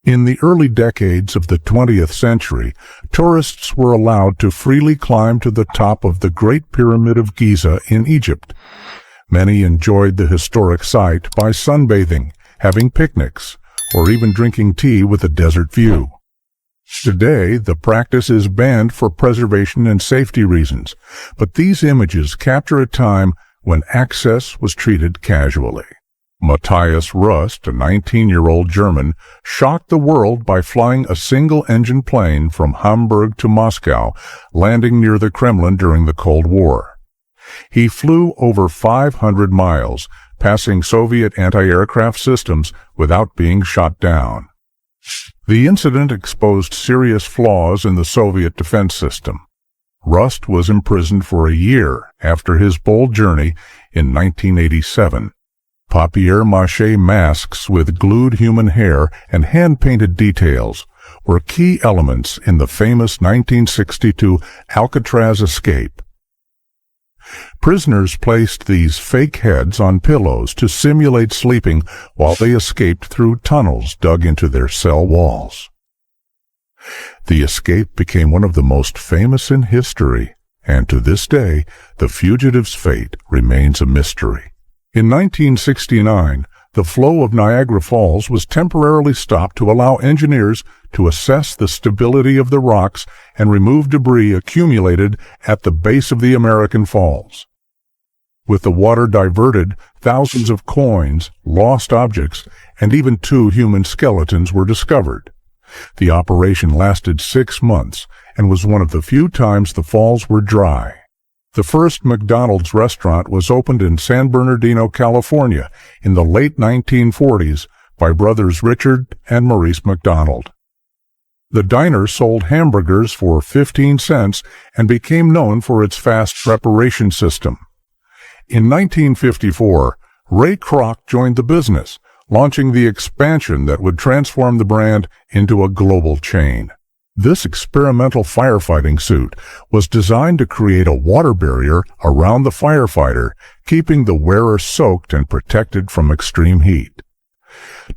In the early decades of the 20th century, tourists were allowed to freely climb to the top of the Great Pyramid of Giza in Egypt. Many enjoyed the historic site by sunbathing, having picnics, or even drinking tea with a desert view. Today, the practice is banned for preservation and safety reasons, but these images capture a time when access was treated casually. Matthias Rust, a 19-year-old German, shocked the world by flying a single-engine plane from Hamburg to Moscow, landing near the Kremlin during the Cold War. He flew over 500 miles, passing Soviet anti-aircraft systems without being shot down. The incident exposed serious flaws in the Soviet defense system. Rust was imprisoned for a year after his bold journey in 1987. Papier-mâché masks with glued human hair and hand-painted details were key elements in the famous 1962 Alcatraz escape. Prisoners placed these fake heads on pillows to simulate sleeping while they escaped through tunnels dug into their cell walls. The escape became one of the most famous in history, and to this day, the fugitive's fate remains a mystery. In 1969, the flow of Niagara Falls was temporarily stopped to allow engineers to assess the stability of the rocks and remove debris accumulated at the base of the American Falls. With the water diverted, thousands of coins, lost objects, and even 2 human skeletons were discovered. The operation lasted 6 months and was one of the few times the falls were dry. The first McDonald's restaurant was opened in San Bernardino, California, in the late 1940s by brothers Richard and Maurice McDonald. The diner sold hamburgers for 15 cents and became known for its fast preparation system. In 1954, Ray Kroc joined the business, launching the expansion that would transform the brand into a global chain. This experimental firefighting suit was designed to create a water barrier around the firefighter, keeping the wearer soaked and protected from extreme heat.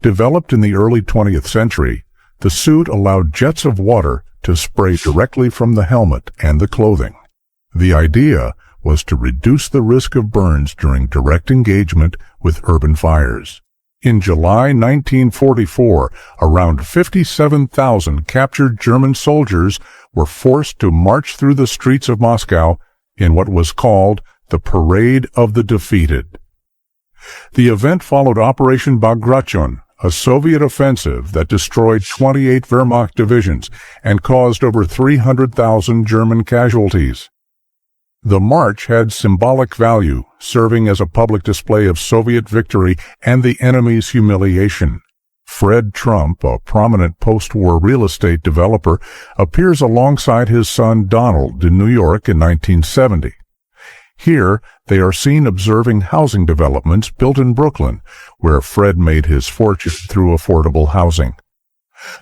Developed in the early 20th century, the suit allowed jets of water to spray directly from the helmet and the clothing. The idea was to reduce the risk of burns during direct engagement with urban fires. In July 1944, around 57,000 captured German soldiers were forced to march through the streets of Moscow in what was called the Parade of the Defeated. The event followed Operation Bagration, a Soviet offensive that destroyed 28 Wehrmacht divisions and caused over 300,000 German casualties. The march had symbolic value, serving as a public display of Soviet victory and the enemy's humiliation. Fred Trump, a prominent post-war real estate developer, appears alongside his son Donald in New York in 1970. Here, they are seen observing housing developments built in Brooklyn, where Fred made his fortune through affordable housing.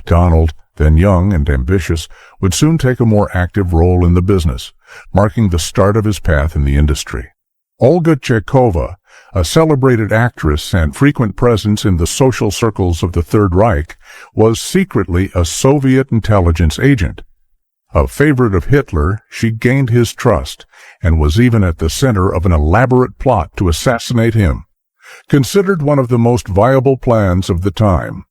Donald, then young and ambitious, would soon take a more active role in the business, marking the start of his path in the industry. Olga Chekova, a celebrated actress and frequent presence in the social circles of the Third Reich, was secretly a Soviet intelligence agent. A favorite of Hitler, she gained his trust and was even at the center of an elaborate plot to assassinate him, considered one of the most viable plans of the time.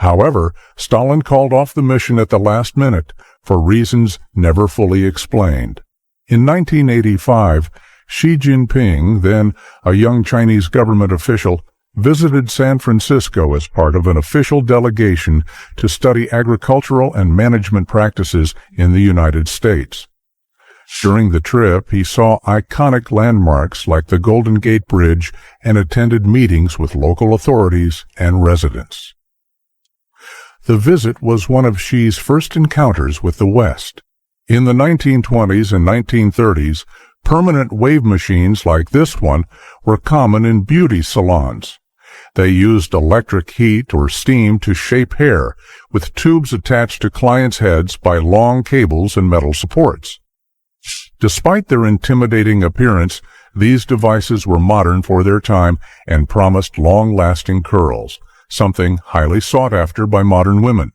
However, Stalin called off the mission at the last minute for reasons never fully explained. In 1985, Xi Jinping, then a young Chinese government official, visited San Francisco as part of an official delegation to study agricultural and management practices in the United States. During the trip, he saw iconic landmarks like the Golden Gate Bridge and attended meetings with local authorities and residents. The visit was one of Xi's first encounters with the West. In the 1920s and 1930s, permanent wave machines like this one were common in beauty salons. They used electric heat or steam to shape hair, with tubes attached to clients' heads by long cables and metal supports. Despite their intimidating appearance, these devices were modern for their time and promised long-lasting curls, something highly sought after by modern women.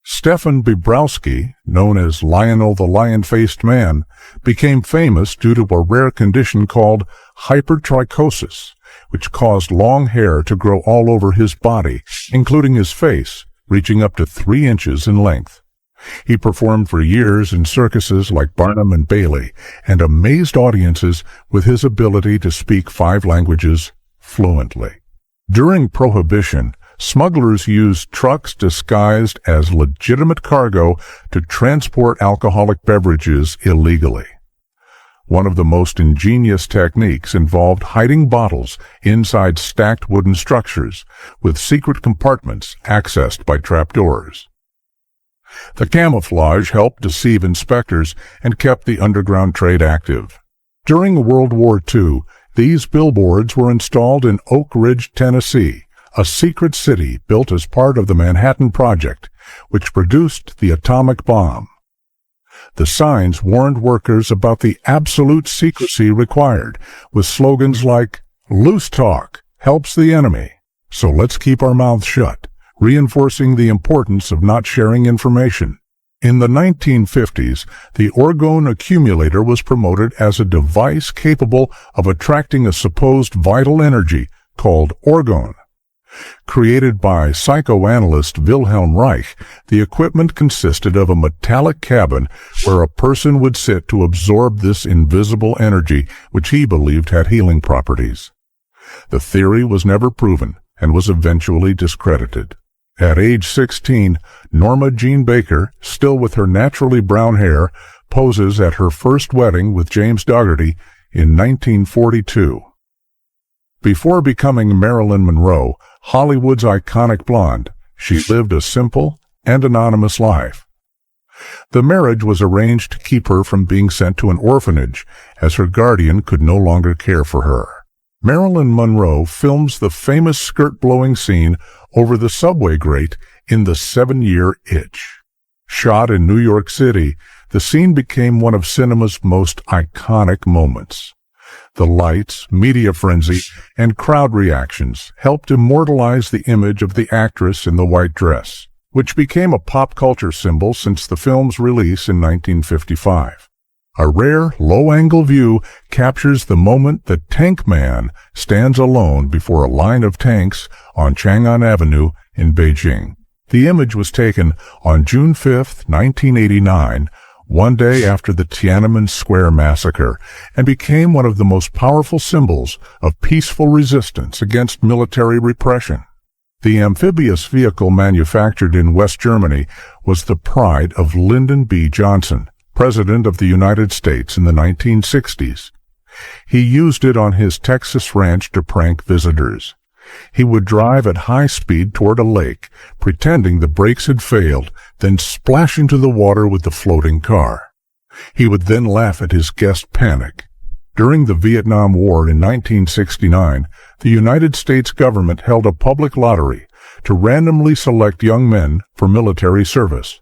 Stefan Bibrowski, known as Lionel the Lion-Faced Man, became famous due to a rare condition called hypertrichosis, which caused long hair to grow all over his body, including his face, reaching up to 3 inches in length. He performed for years in circuses like Barnum and Bailey and amazed audiences with his ability to speak 5 languages fluently. During Prohibition, smugglers used trucks disguised as legitimate cargo to transport alcoholic beverages illegally. One of the most ingenious techniques involved hiding bottles inside stacked wooden structures with secret compartments accessed by trapdoors. The camouflage helped deceive inspectors and kept the underground trade active. During World War II, these billboards were installed in Oak Ridge, Tennessee, a secret city built as part of the Manhattan Project, which produced the atomic bomb. The signs warned workers about the absolute secrecy required, with slogans like, "Loose talk helps the enemy, so let's keep our mouths shut," reinforcing the importance of not sharing information. In the 1950s, the orgone accumulator was promoted as a device capable of attracting a supposed vital energy called orgone. Created by psychoanalyst Wilhelm Reich, the equipment consisted of a metallic cabin where a person would sit to absorb this invisible energy, which he believed had healing properties. The theory was never proven and was eventually discredited. At age 16, Norma Jean Baker, still with her naturally brown hair, poses at her first wedding with James Dougherty in 1942. Before becoming Marilyn Monroe, Hollywood's iconic blonde, she lived a simple and anonymous life. The marriage was arranged to keep her from being sent to an orphanage, as her guardian could no longer care for her. Marilyn Monroe films the famous skirt-blowing scene over the subway grate in The 7-Year Itch. Shot in New York City, the scene became one of cinema's most iconic moments. The lights, media frenzy, and crowd reactions helped immortalize the image of the actress in the white dress, which became a pop culture symbol since the film's release in 1955. A rare, low-angle view captures the moment the Tank Man stands alone before a line of tanks on Chang'an Avenue in Beijing. The image was taken on June 5, 1989, one day after the Tiananmen Square massacre, and became one of the most powerful symbols of peaceful resistance against military repression. The amphibious vehicle manufactured in West Germany was the pride of Lyndon B. Johnson, President of the United States in the 1960s. He used it on his Texas ranch to prank visitors. He would drive at high speed toward a lake, pretending the brakes had failed, then splash into the water with the floating car. He would then laugh at his guest panic. During the Vietnam War in 1969, the United States government held a public lottery to randomly select young men for military service.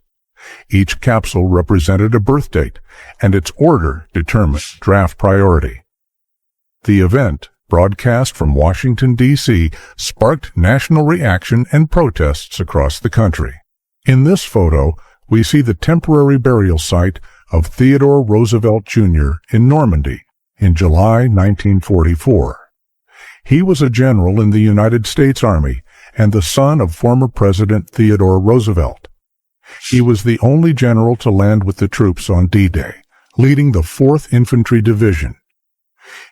Each capsule represented a birth date, and its order determined draft priority. The event, broadcast from Washington, D.C., sparked national reaction and protests across the country. In this photo, we see the temporary burial site of Theodore Roosevelt, Jr. in Normandy in July 1944. He was a general in the United States Army and the son of former President Theodore Roosevelt. He was the only general to land with the troops on D-Day, leading the 4th Infantry Division.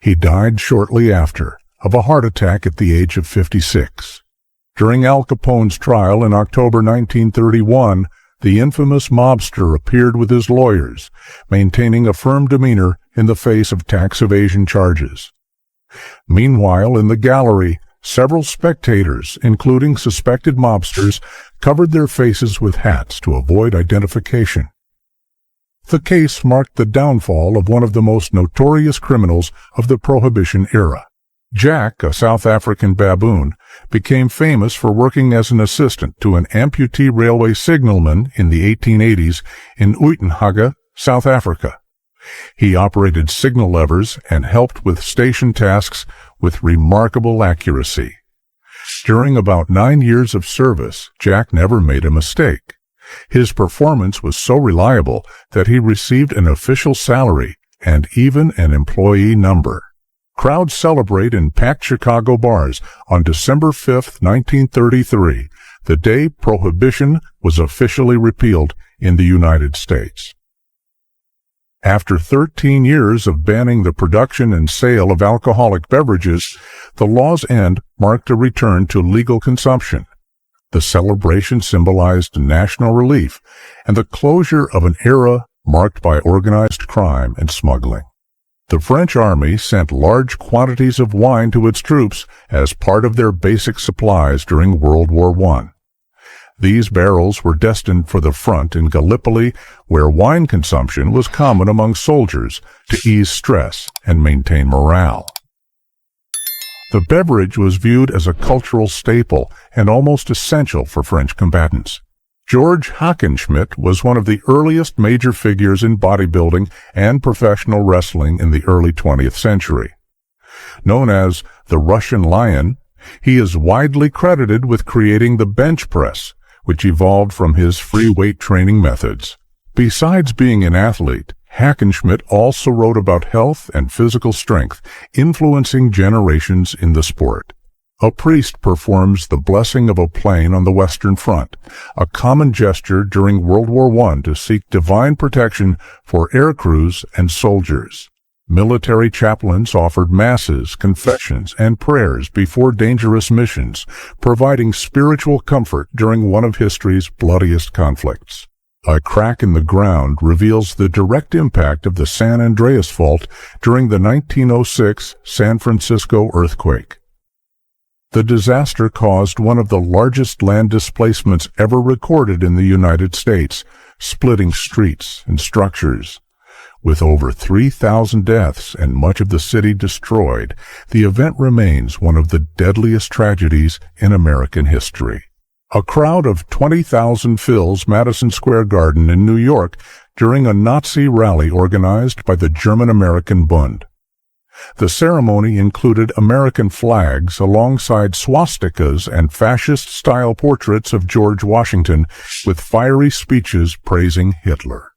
He died shortly after, of a heart attack at the age of 56. During Al Capone's trial in October 1931, the infamous mobster appeared with his lawyers, maintaining a firm demeanor in the face of tax evasion charges. Meanwhile, in the gallery, several spectators, including suspected mobsters, covered their faces with hats to avoid identification. The case marked the downfall of one of the most notorious criminals of the Prohibition era. Jack, a South African baboon, became famous for working as an assistant to an amputee railway signalman in the 1880s in Uitenhage, South Africa. He operated signal levers and helped with station tasks with remarkable accuracy. During about 9 years of service, Jack never made a mistake. His performance was so reliable that he received an official salary and even an employee number. Crowds celebrate in packed Chicago bars on December 5, 1933, the day Prohibition was officially repealed in the United States. After 13 years of banning the production and sale of alcoholic beverages, the law's end marked a return to legal consumption. The celebration symbolized national relief and the closure of an era marked by organized crime and smuggling. The French army sent large quantities of wine to its troops as part of their basic supplies during World War I. These barrels were destined for the front in Gallipoli, where wine consumption was common among soldiers to ease stress and maintain morale. The beverage was viewed as a cultural staple and almost essential for French combatants. George Hackenschmidt was one of the earliest major figures in bodybuilding and professional wrestling in the early 20th century. Known as the Russian Lion, he is widely credited with creating the bench press, which evolved from his free weight training methods. Besides being an athlete, Hackenschmidt also wrote about health and physical strength, influencing generations in the sport. A priest performs the blessing of a plane on the Western Front, a common gesture during World War I to seek divine protection for air crews and soldiers. Military chaplains offered masses, confessions, and prayers before dangerous missions, providing spiritual comfort during one of history's bloodiest conflicts. A crack in the ground reveals the direct impact of the San Andreas Fault during the 1906 San Francisco earthquake. The disaster caused one of the largest land displacements ever recorded in the United States, splitting streets and structures. With over 3,000 deaths and much of the city destroyed, the event remains one of the deadliest tragedies in American history. A crowd of 20,000 fills Madison Square Garden in New York during a Nazi rally organized by the German-American Bund. The ceremony included American flags alongside swastikas and fascist-style portraits of George Washington, with fiery speeches praising Hitler.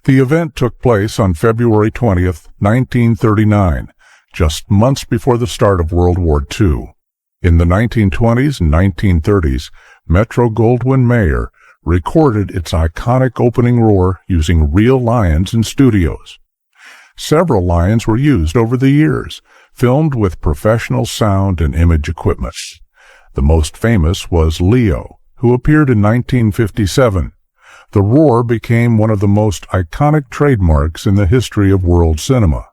The event took place on February 20, 1939, just months before the start of World War II. In the 1920s and 1930s, Metro-Goldwyn-Mayer recorded its iconic opening roar using real lions in studios. Several lions were used over the years, filmed with professional sound and image equipment. The most famous was Leo, who appeared in 1957. The roar became one of the most iconic trademarks in the history of world cinema.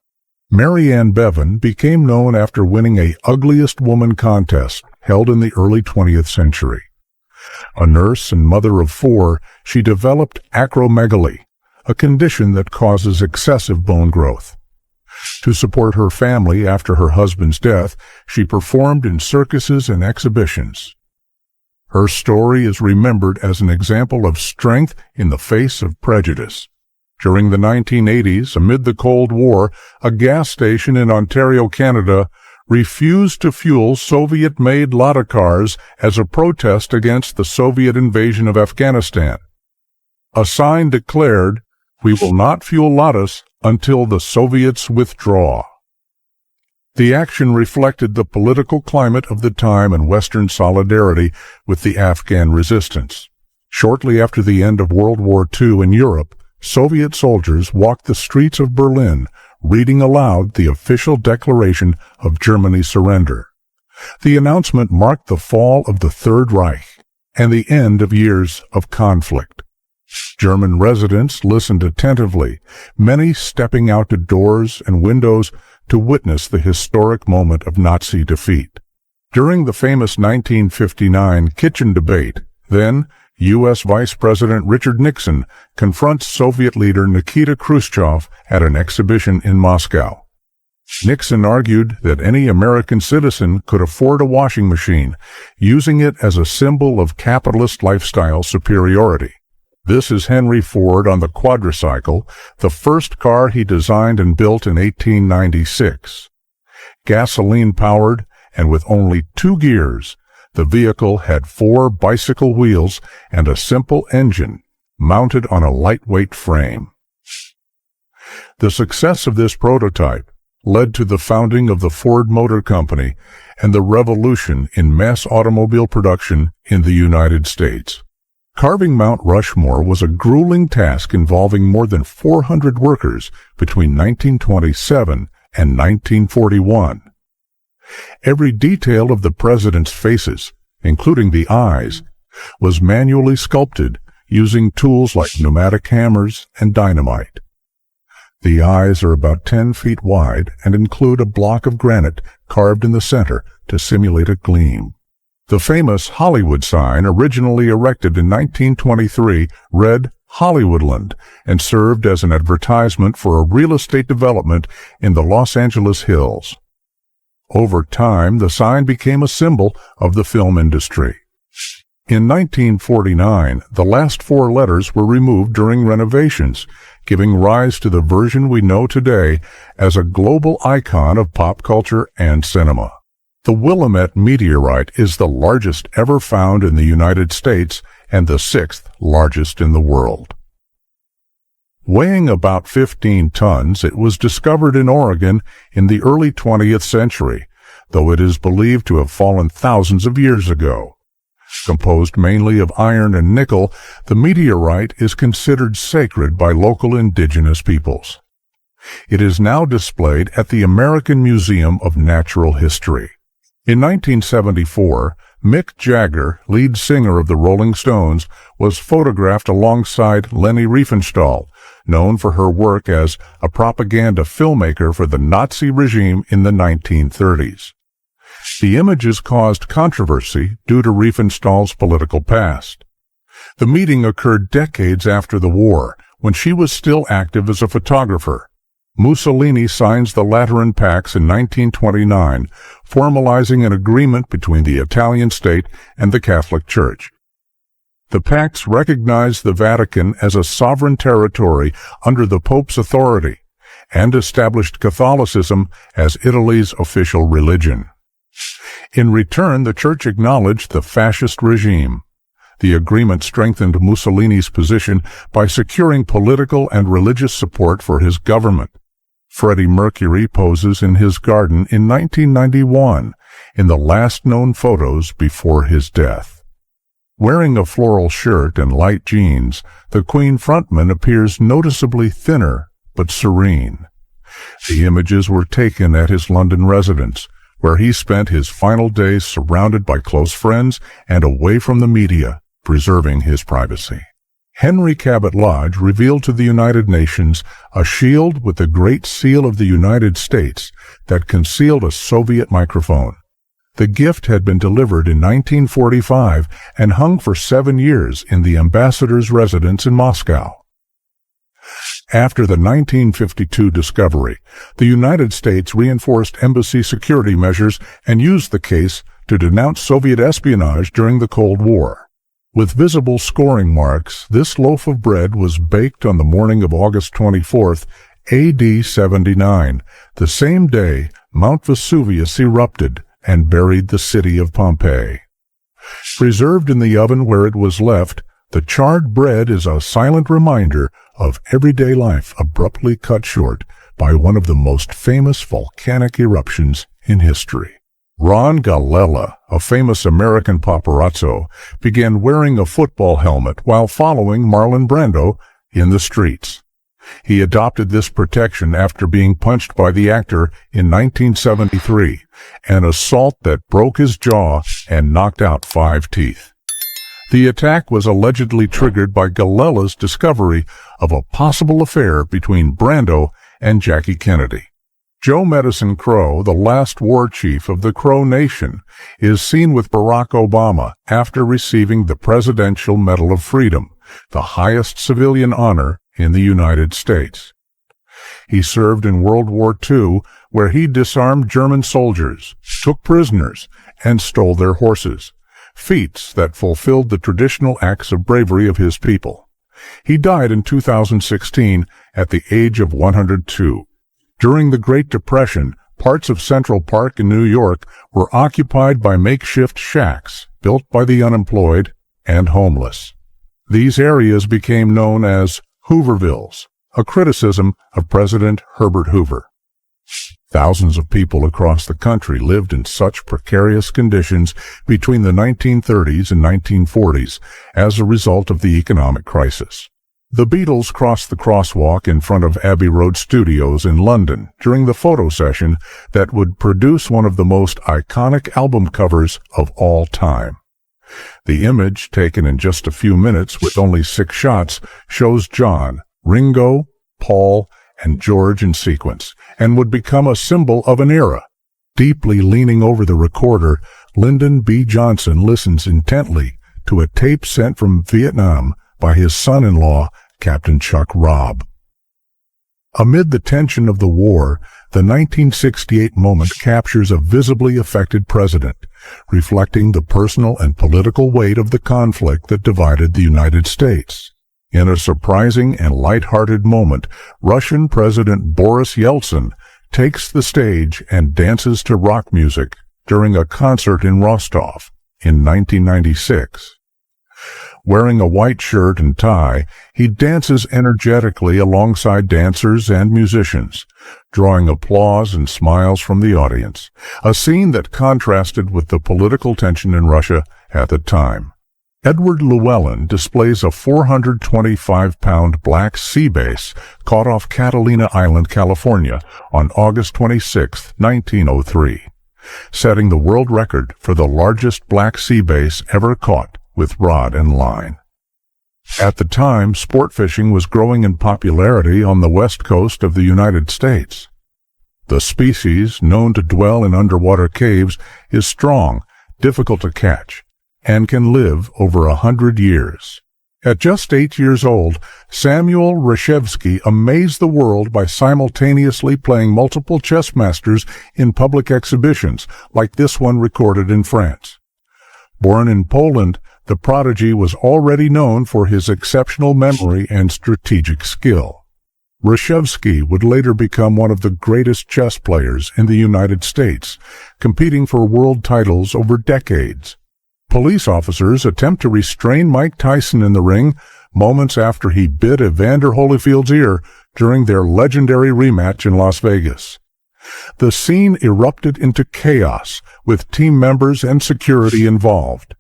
Mary Ann Bevan became known after winning a Ugliest Woman contest held in the early 20th century. A nurse and mother of 4, she developed acromegaly, a condition that causes excessive bone growth. To support her family after her husband's death, she performed in circuses and exhibitions. Her story is remembered as an example of strength in the face of prejudice. During the 1980s, amid the Cold War, a gas station in Ontario, Canada, refused to fuel Soviet-made Lada cars as a protest against the Soviet invasion of Afghanistan. A sign declared, "We will not fuel Ladas until the Soviets withdraw." The action reflected the political climate of the time and Western solidarity with the Afghan resistance. Shortly after the end of World War II in Europe, Soviet soldiers walked the streets of Berlin, reading aloud the official declaration of Germany's surrender. The announcement marked the fall of the Third Reich and the end of years of conflict. German residents listened attentively, many stepping out to doors and windows to witness the historic moment of Nazi defeat. During the famous 1959 kitchen debate, then U.S. Vice President Richard Nixon confronts Soviet leader Nikita Khrushchev at an exhibition in Moscow. Nixon argued that any American citizen could afford a washing machine, using it as a symbol of capitalist lifestyle superiority. This is Henry Ford on the quadricycle, the first car he designed and built in 1896. Gasoline-powered and with only 2 gears, the vehicle had 4 bicycle wheels and a simple engine mounted on a lightweight frame. The success of this prototype led to the founding of the Ford Motor Company and the revolution in mass automobile production in the United States. Carving Mount Rushmore was a grueling task involving more than 400 workers between 1927 and 1941. Every detail of the president's faces, including the eyes, was manually sculpted using tools like pneumatic hammers and dynamite. The eyes are about 10 feet wide and include a block of granite carved in the center to simulate a gleam. The famous Hollywood sign, originally erected in 1923, read Hollywoodland and served as an advertisement for a real estate development in the Los Angeles hills. Over time, the sign became a symbol of the film industry. In 1949, the last 4 letters were removed during renovations, giving rise to the version we know today as a global icon of pop culture and cinema. The Willamette meteorite is the largest ever found in the United States and the 6th largest in the world. Weighing about 15 tons, it was discovered in Oregon in the early 20th century, though it is believed to have fallen thousands of years ago. Composed mainly of iron and nickel, the meteorite is considered sacred by local indigenous peoples. It is now displayed at the American Museum of Natural History. In 1974, Mick Jagger, lead singer of the Rolling Stones, was photographed alongside Leni Riefenstahl, known for her work as a propaganda filmmaker for the Nazi regime in the 1930s. The images caused controversy due to Riefenstahl's political past. The meeting occurred decades after the war, when she was still active as a photographer. Mussolini signs the Lateran Pacts in 1929, formalizing an agreement between the Italian state and the Catholic Church. The pacts recognized the Vatican as a sovereign territory under the Pope's authority and established Catholicism as Italy's official religion. In return, the Church acknowledged the fascist regime. The agreement strengthened Mussolini's position by securing political and religious support for his government. Freddie Mercury poses in his garden in 1991, in the last known photos before his death. Wearing a floral shirt and light jeans, the Queen frontman appears noticeably thinner but serene. The images were taken at his London residence, where he spent his final days surrounded by close friends and away from the media, preserving his privacy. Henry Cabot Lodge revealed to the United Nations a shield with the Great Seal of the United States that concealed a Soviet microphone. The gift had been delivered in 1945 and hung for 7 years in the ambassador's residence in Moscow. After the 1952 discovery, the United States reinforced embassy security measures and used the case to denounce Soviet espionage during the Cold War. With visible scoring marks, this loaf of bread was baked on the morning of August 24, AD 79, the same day Mount Vesuvius erupted and buried the city of Pompeii. Preserved in the oven where it was left, the charred bread is a silent reminder of everyday life abruptly cut short by one of the most famous volcanic eruptions in history. Ron Galella, a famous American paparazzo, began wearing a football helmet while following Marlon Brando in the streets. He adopted this protection after being punched by the actor in 1973, an assault that broke his jaw and knocked out 5 teeth. The attack was allegedly triggered by Galella's discovery of a possible affair between Brando and Jackie Kennedy. Joe Medicine Crow, the last war chief of the Crow Nation, is seen with Barack Obama after receiving the Presidential Medal of Freedom, the highest civilian honor in the United States. He served in World War II, where he disarmed German soldiers, took prisoners, and stole their horses, feats that fulfilled the traditional acts of bravery of his people. He died in 2016 at the age of 102. During the Great Depression, parts of Central Park in New York were occupied by makeshift shacks built by the unemployed and homeless. These areas became known as Hoovervilles, a criticism of President Herbert Hoover. Thousands of people across the country lived in such precarious conditions between the 1930s and 1940s as a result of the economic crisis. The Beatles crossed the crosswalk in front of Abbey Road Studios in London during the photo session that would produce one of the most iconic album covers of all time. The image, taken in just a few minutes with only 6 shots, shows John, Ringo, Paul, and George in sequence, and would become a symbol of an era. Deeply leaning over the recorder, Lyndon B. Johnson listens intently to a tape sent from Vietnam by his son-in-law, Captain Chuck Robb. Amid the tension of the war, the 1968 moment captures a visibly affected president, reflecting the personal and political weight of the conflict that divided the United States. In a surprising and light-hearted moment, Russian President Boris Yeltsin takes the stage and dances to rock music during a concert in Rostov in 1996. Wearing a white shirt and tie, he dances energetically alongside dancers and musicians, drawing applause and smiles from the audience, a scene that contrasted with the political tension in Russia at the time. Edward Llewellyn displays a 425-pound black sea bass caught off Catalina Island, California, on August 26, 1903, setting the world record for the largest black sea bass ever caught with rod and line. At the time, sport fishing was growing in popularity on the west coast of the United States. The species, known to dwell in underwater caves, is strong, difficult to catch, and can live over 100 years. At just 8 years old, Samuel Reshevsky amazed the world by simultaneously playing multiple chess masters in public exhibitions, like this one recorded in France. Born in Poland, the prodigy was already known for his exceptional memory and strategic skill. Reshevsky would later become one of the greatest chess players in the United States, competing for world titles over decades. Police officers attempt to restrain Mike Tyson in the ring moments after he bit Evander Holyfield's ear during their legendary rematch in Las Vegas. The scene erupted into chaos, with team members and security involved.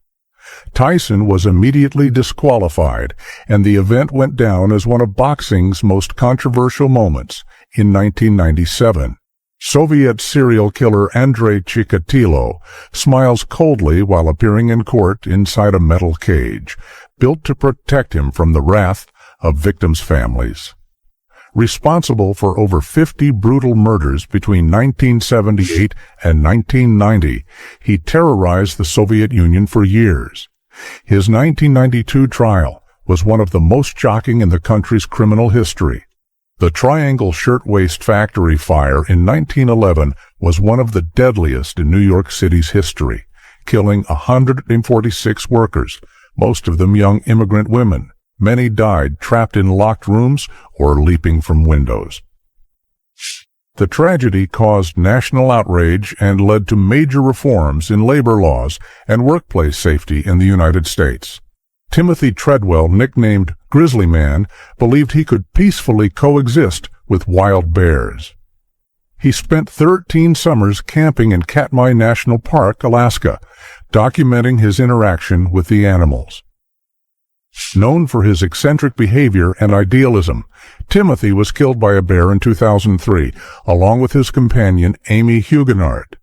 Tyson was immediately disqualified, and the event went down as one of boxing's most controversial moments in 1997. Soviet serial killer Andrei Chikatilo smiles coldly while appearing in court inside a metal cage, built to protect him from the wrath of victims' families. Responsible for over 50 brutal murders between 1978 and 1990, he terrorized the Soviet Union for years. His 1992 trial was one of the most shocking in the country's criminal history. The Triangle Shirtwaist Factory fire in 1911 was one of the deadliest in New York City's history, killing 146 workers, most of them young immigrant women. Many died trapped in locked rooms or leaping from windows. The tragedy caused national outrage and led to major reforms in labor laws and workplace safety in the United States. Timothy Treadwell, nicknamed Grizzly Man, believed he could peacefully coexist with wild bears. He spent 13 summers camping in Katmai National Park, Alaska, documenting his interaction with the animals. Known for his eccentric behavior and idealism, Timothy was killed by a bear in 2003, along with his companion Amy Huguenard.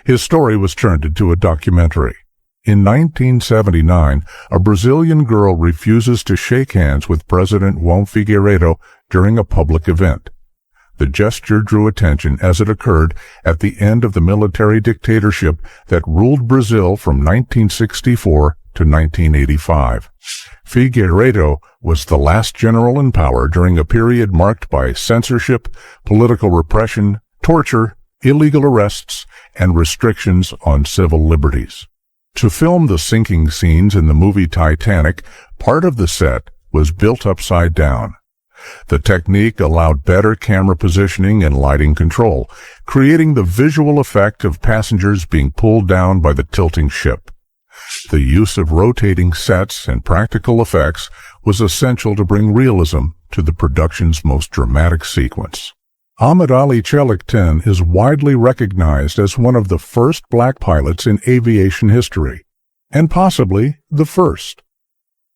His story was turned into a documentary. In 1979, a Brazilian girl refuses to shake hands with President João Figueiredo during a public event. The gesture drew attention as it occurred at the end of the military dictatorship that ruled Brazil from 1964 to 1985. Figueiredo was the last general in power during a period marked by censorship, political repression, torture, illegal arrests, and restrictions on civil liberties. To film the sinking scenes in the movie Titanic, part of the set was built upside down. The technique allowed better camera positioning and lighting control, creating the visual effect of passengers being pulled down by the tilting ship. The use of rotating sets and practical effects was essential to bring realism to the production's most dramatic sequence. Ahmed Ali Chelaktin is widely recognized as one of the first black pilots in aviation history, and possibly the first.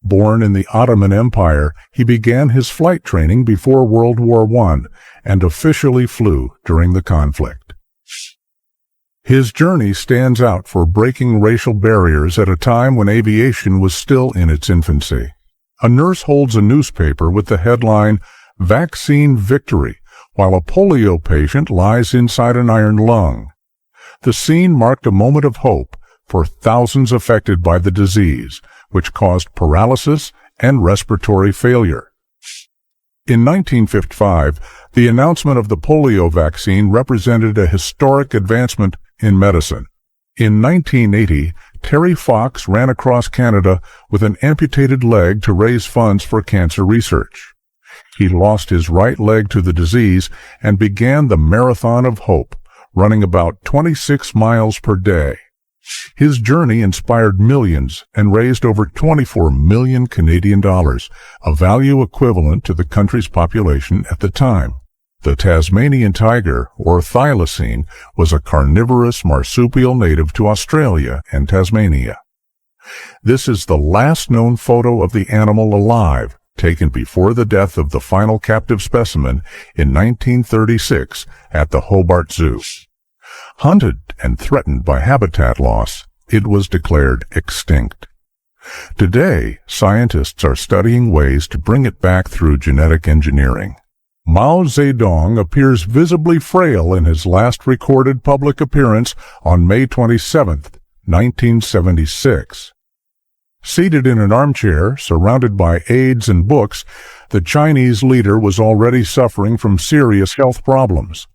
Born in the Ottoman Empire, he began his flight training before World War I and officially flew during the conflict. His journey stands out for breaking racial barriers at a time when aviation was still in its infancy. A nurse holds a newspaper with the headline, "Vaccine Victory," while a polio patient lies inside an iron lung. The scene marked a moment of hope for thousands affected by the disease, which caused paralysis and respiratory failure. In 1955, the announcement of the polio vaccine represented a historic advancement in medicine. In 1980, Terry Fox ran across Canada with an amputated leg to raise funds for cancer research. He lost his right leg to the disease and began the Marathon of Hope, running about 26 miles per day. His journey inspired millions and raised over 24 million Canadian dollars, a value equivalent to the country's population at the time. The Tasmanian tiger, or thylacine, was a carnivorous marsupial native to Australia and Tasmania. This is the last known photo of the animal alive, taken before the death of the final captive specimen in 1936 at the Hobart Zoo. Hunted and threatened by habitat loss, it was declared extinct. Today, scientists are studying ways to bring it back through genetic engineering. Mao Zedong appears visibly frail in his last recorded public appearance on May 27, 1976. Seated in an armchair, surrounded by aides and books, the Chinese leader was already suffering from serious health problems.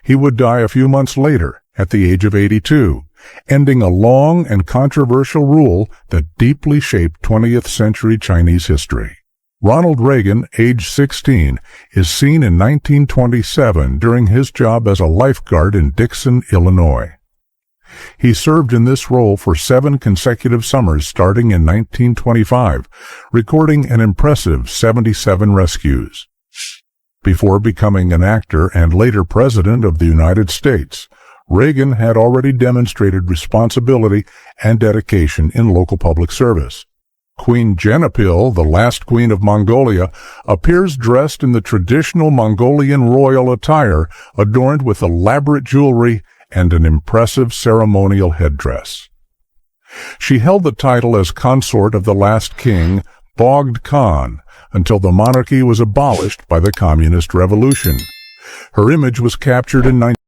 He would die a few months later, at the age of 82, ending a long and controversial rule that deeply shaped 20th century Chinese history. Ronald Reagan, age 16, is seen in 1927 during his job as a lifeguard in Dixon, Illinois. He served in this role for 7 consecutive summers starting in 1925, recording an impressive 77 rescues. Before becoming an actor and later President of the United States, Reagan had already demonstrated responsibility and dedication in local public service. Queen Genapil, the last queen of Mongolia, appears dressed in the traditional Mongolian royal attire, adorned with elaborate jewelry and an impressive ceremonial headdress. She held the title as consort of the last king, Bogd Khan, until the monarchy was abolished by the Communist Revolution. Her image was captured in